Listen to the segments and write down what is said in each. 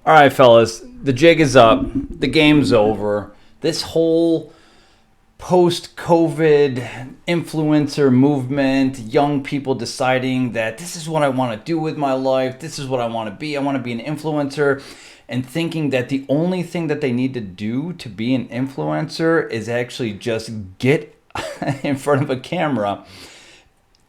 All right, fellas, the jig is up. The game's over. This whole post-COVID influencer movement, young people deciding that this is what I want to do with my life, this is what I want to be. I want to be an influencer, and thinking that the only thing that they need to do to be an influencer is actually just get in front of a camera,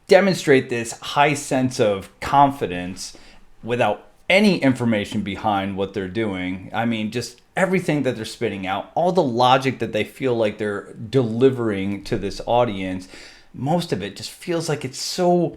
demonstrate this high sense of confidence without any information behind what they're doing. I mean, just everything that they're spitting out, all the logic that they feel like they're delivering to this audience, most of it just feels like it's so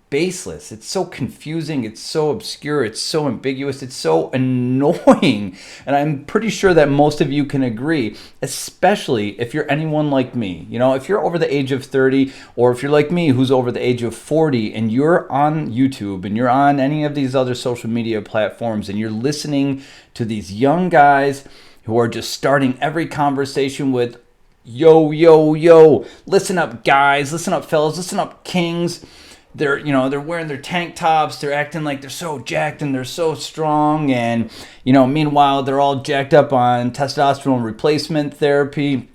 baseless. It's so confusing. It's so obscure. It's so ambiguous. It's so annoying. And I'm pretty sure that most of you can agree, especially if you're anyone like me. You know, if you're over the age of 30, or if you're like me who's over the age of 40 and you're on YouTube and you're on any of these other social media platforms and you're listening to these young guys who are just starting every conversation with, yo, yo, yo, listen up, guys, listen up, fellas, listen up, kings. They're wearing their tank tops. They're acting like they're so jacked and they're so strong. And, meanwhile, they're all jacked up on testosterone replacement therapy.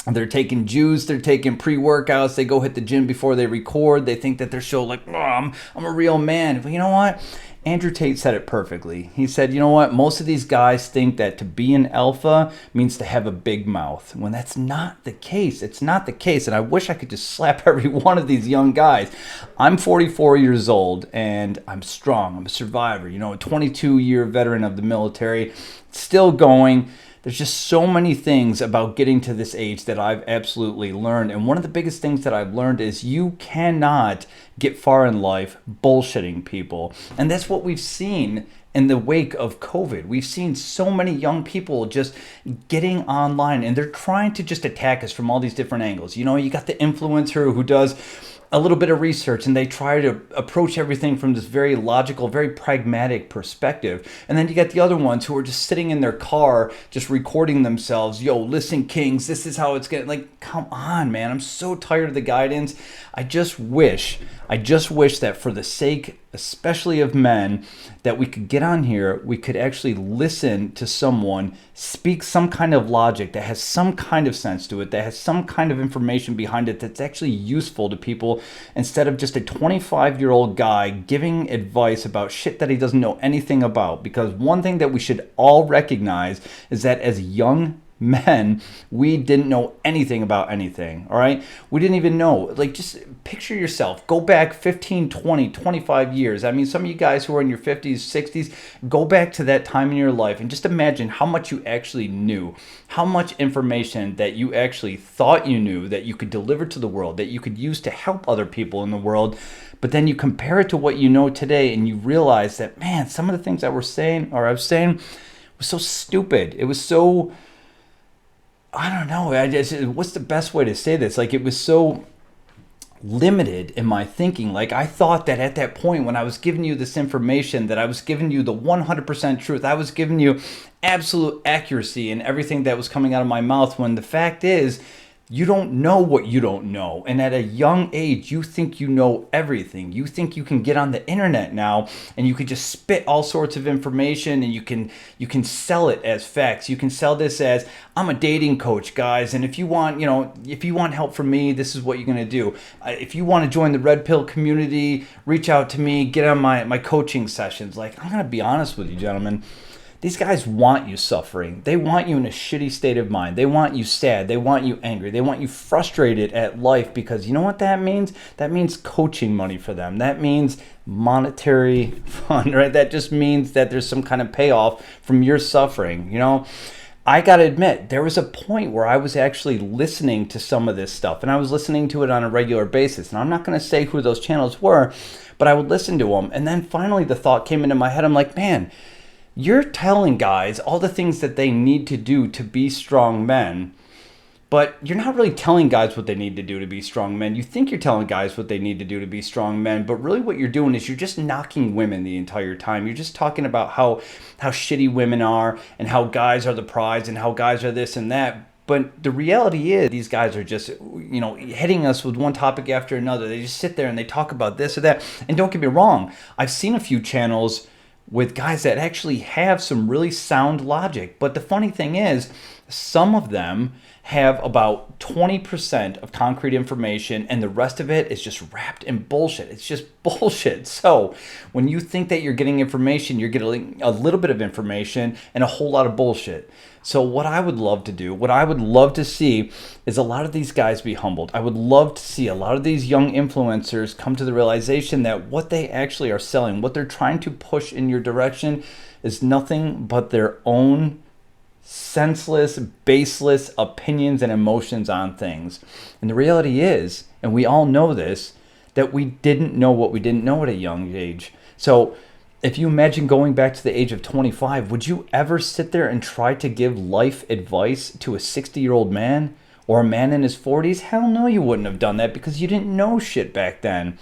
They're taking juice. They're taking pre-workouts. They go hit the gym before they record. They think that they're so like, oh, I'm a real man. But you know what? Andrew Tate said it perfectly. He said, you know what? Most of these guys think that to be an alpha means to have a big mouth, when that's not the case. It's not the case. And I wish I could just slap every one of these young guys. I'm 44 years old and I'm strong. I'm a survivor, a 22-year veteran of the military, still going. There's just so many things about getting to this age that I've absolutely learned. And one of the biggest things that I've learned is you cannot get far in life bullshitting people. And that's what we've seen in the wake of COVID. We've seen so many young people just getting online and they're trying to just attack us from all these different angles. You got the influencer who does a little bit of research and they try to approach everything from this very logical, very pragmatic perspective. And then you got the other ones who are just sitting in their car, just recording themselves. Yo, listen, kings, this is how it's getting. Like, come on, man. I'm so tired of the guidance. I just wish that for the sake, especially of men, that we could get on here, we could actually listen to someone speak some kind of logic that has some kind of sense to it, that has some kind of information behind it that's actually useful to people, instead of just a 25-year-old guy giving advice about shit that he doesn't know anything about. Because one thing that we should all recognize is that as young men, we didn't know anything about anything, all right? We didn't even know. Like, just picture yourself. Go back 15, 20, 25 years. I mean, some of you guys who are in your 50s, 60s, go back to that time in your life and just imagine how much you actually knew, how much information that you actually thought you knew that you could deliver to the world, that you could use to help other people in the world. But then you compare it to what you know today and you realize that, man, some of the things that I was saying was so stupid. It was so, I don't know. What's the best way to say this? Like, it was so limited in my thinking. Like, I thought that at that point when I was giving you this information, that I was giving you the 100% truth. I was giving you absolute accuracy in everything that was coming out of my mouth, when the fact is, you don't know what you don't know. And at a young age, you think you know everything. You think you can get on the internet now and you can just spit all sorts of information and you can sell it as facts. You can sell this as, I'm a dating coach, guys, and if you want help from me, this is what you're going to do. If you want to join the Red Pill community, reach out to me, get on my coaching sessions. Like, I'm going to be honest with you, gentlemen. These guys want you suffering. They want you in a shitty state of mind. They want you sad. They want you angry. They want you frustrated at life, because you know what that means? That means coaching money for them. That means monetary fund, right? That just means that there's some kind of payoff from your suffering, I got to admit, there was a point where I was actually listening to some of this stuff, and I was listening to it on a regular basis. And I'm not going to say who those channels were, but I would listen to them. And then finally the thought came into my head. I'm like, man, you're telling guys all the things that they need to do to be strong men, but you're not really telling guys what they need to do to be strong men. You think you're telling guys what they need to do to be strong men, but really what you're doing is you're just knocking women the entire time. You're just talking about how shitty women are and how guys are the prize and how guys are this and that. But the reality is these guys are just, hitting us with one topic after another. They just sit there and they talk about this or that. And don't get me wrong, I've seen a few channels with guys that actually have some really sound logic. But the funny thing is, some of them have about 20% of concrete information, and the rest of it is just wrapped in bullshit. It's just bullshit. So when you think that you're getting information, you're getting a little bit of information and a whole lot of bullshit. So what I would love to do, what I would love to see, is a lot of these guys be humbled. I would love to see a lot of these young influencers come to the realization that what they actually are selling, what they're trying to push in your direction, is nothing but their own senseless, baseless opinions and emotions on things. And the reality is, and we all know this, that we didn't know what we didn't know at a young age. So if you imagine going back to the age of 25, would you ever sit there and try to give life advice to a 60-year-old man or a man in his 40s? Hell no, you wouldn't have done that, because you didn't know shit back then.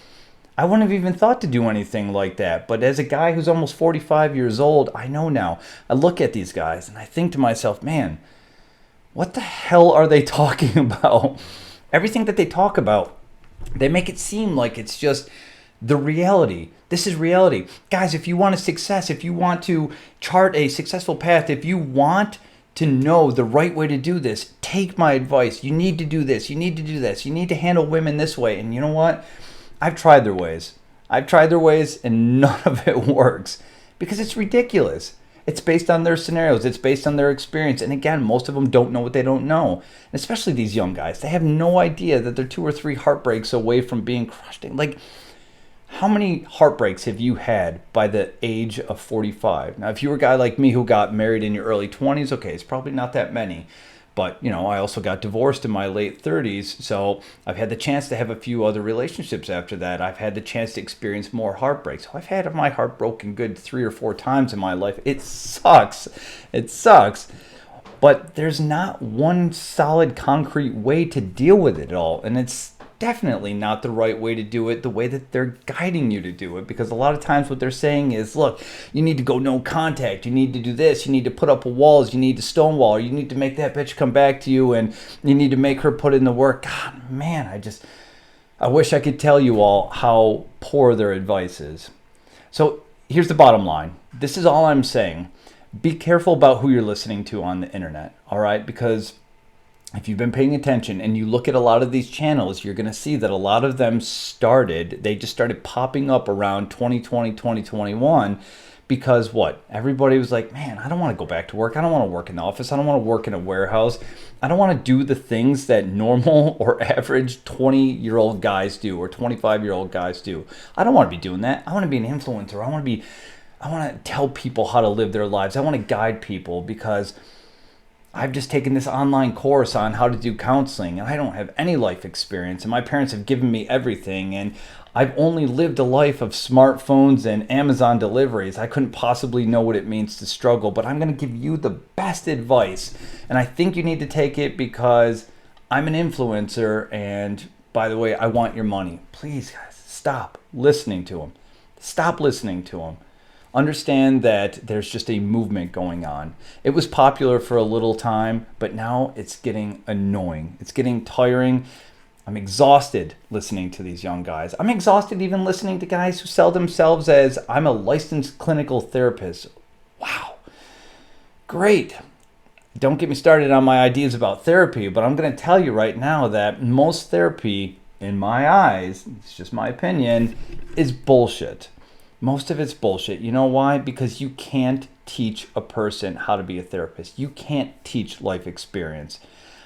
I wouldn't have even thought to do anything like that. But as a guy who's almost 45 years old, I know now. I look at these guys and I think to myself, man, what the hell are they talking about? Everything that they talk about, they make it seem like it's just the reality. This is reality. Guys, if you want a success, if you want to chart a successful path, if you want to know the right way to do this, take my advice. You need to do this. You need to do this. You need to handle women this way. And you know what? I've tried their ways. And none of it works, because it's ridiculous. It's based on their scenarios. It's based on their experience. And again, most of them don't know what they don't know. And especially these young guys. They have no idea that they're 2 or 3 heartbreaks away from being crushed. Like, how many heartbreaks have you had by the age of 45? Now, if you were a guy like me who got married in your early 20s, okay, it's probably not that many. But, I also got divorced in my late 30s, so I've had the chance to have a few other relationships after that. I've had the chance to experience more heartbreaks. So I've had my heart broken good 3 or 4 times in my life. It sucks. It sucks. But there's not one solid, concrete way to deal with it all. And it's definitely not the right way to do it, the way that they're guiding you to do it. Because a lot of times what they're saying is, look, you need to go no contact, you need to do this, you need to put up walls, you need to stonewall, you need to make that bitch come back to you, and you need to make her put in the work. God, man, I wish I could tell you all how poor their advice is. So here's the bottom line. This is all I'm saying. Be careful about who you're listening to on the internet, all right? Because if you've been paying attention and you look at a lot of these channels, you're going to see that a lot of them they just started popping up around 2020, 2021, because what? Everybody was like, man, I don't want to go back to work. I don't want to work in the office. I don't want to work in a warehouse. I don't want to do the things that normal or average 20-year-old guys do or 25-year-old guys do. I don't want to be doing that. I want to be an influencer. I want to tell people how to live their lives. I want to guide people, because I've just taken this online course on how to do counseling, and I don't have any life experience, and my parents have given me everything, and I've only lived a life of smartphones and Amazon deliveries. I couldn't possibly know what it means to struggle, but I'm going to give you the best advice, and I think you need to take it, because I'm an influencer, and by the way, I want your money. Please, guys, stop listening to them. Stop listening to them. Understand that there's just a movement going on. It was popular for a little time, but now it's getting annoying. It's getting tiring. I'm exhausted listening to these young guys. I'm exhausted even listening to guys who sell themselves as, I'm a licensed clinical therapist. Wow. Great. Don't get me started on my ideas about therapy, but I'm going to tell you right now that most therapy, in my eyes, it's just my opinion, is bullshit. Most of it's bullshit. You know why? Because you can't teach a person how to be a therapist. You can't teach life experience.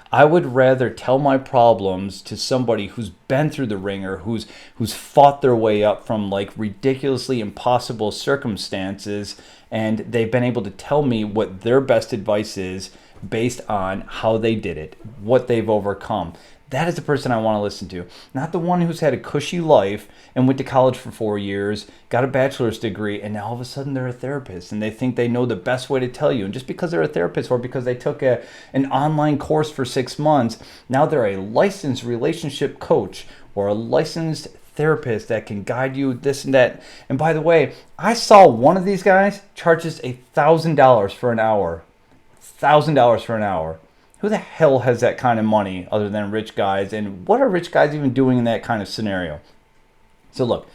I would rather tell my problems to somebody who's been through the ringer, who's fought their way up from like ridiculously impossible circumstances, and they've been able to tell me what their best advice is based on how they did it, what they've overcome. That is the person I want to listen to, not the one who's had a cushy life and went to college for 4 years, got a bachelor's degree, and now all of a sudden they're a therapist and they think they know the best way to tell you. And just because they're a therapist or because they took an online course for 6 months, now they're a licensed relationship coach or a licensed therapist that can guide you this and that. And by the way, I saw one of these guys charges $1,000 for an hour. $1,000 for an hour. Who the hell has that kind of money other than rich guys? And what are rich guys even doing in that kind of scenario? So look,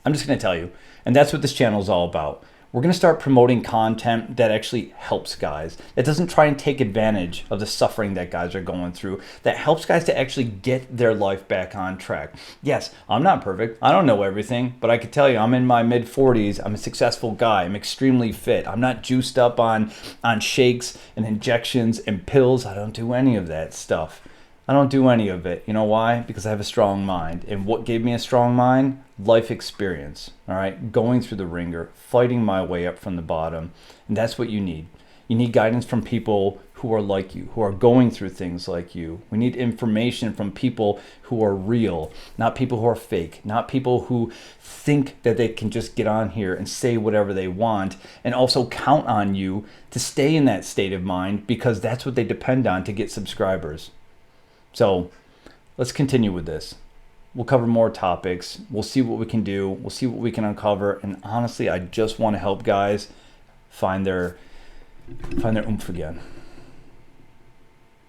I'm just going to tell you, and that's what this channel is all about. We're going to start promoting content that actually helps guys, that doesn't try and take advantage of the suffering that guys are going through, that helps guys to actually get their life back on track. Yes, I'm not perfect. I don't know everything, but I can tell you I'm in my mid-40s. I'm a successful guy. I'm extremely fit. I'm not juiced up on shakes and injections and pills. I don't do any of that stuff. I don't do any of it. You know why? Because I have a strong mind. And what gave me a strong mind? Life experience. All right? Going through the ringer, fighting my way up from the bottom. And that's what you need. You need guidance from people who are like you, who are going through things like you. We need information from people who are real, not people who are fake, not people who think that they can just get on here and say whatever they want, and also count on you to stay in that state of mind, because that's what they depend on to get subscribers. So let's continue with this. We'll cover more topics. We'll see what we can do. We'll see what we can uncover. And honestly, I just want to help guys find their oomph again.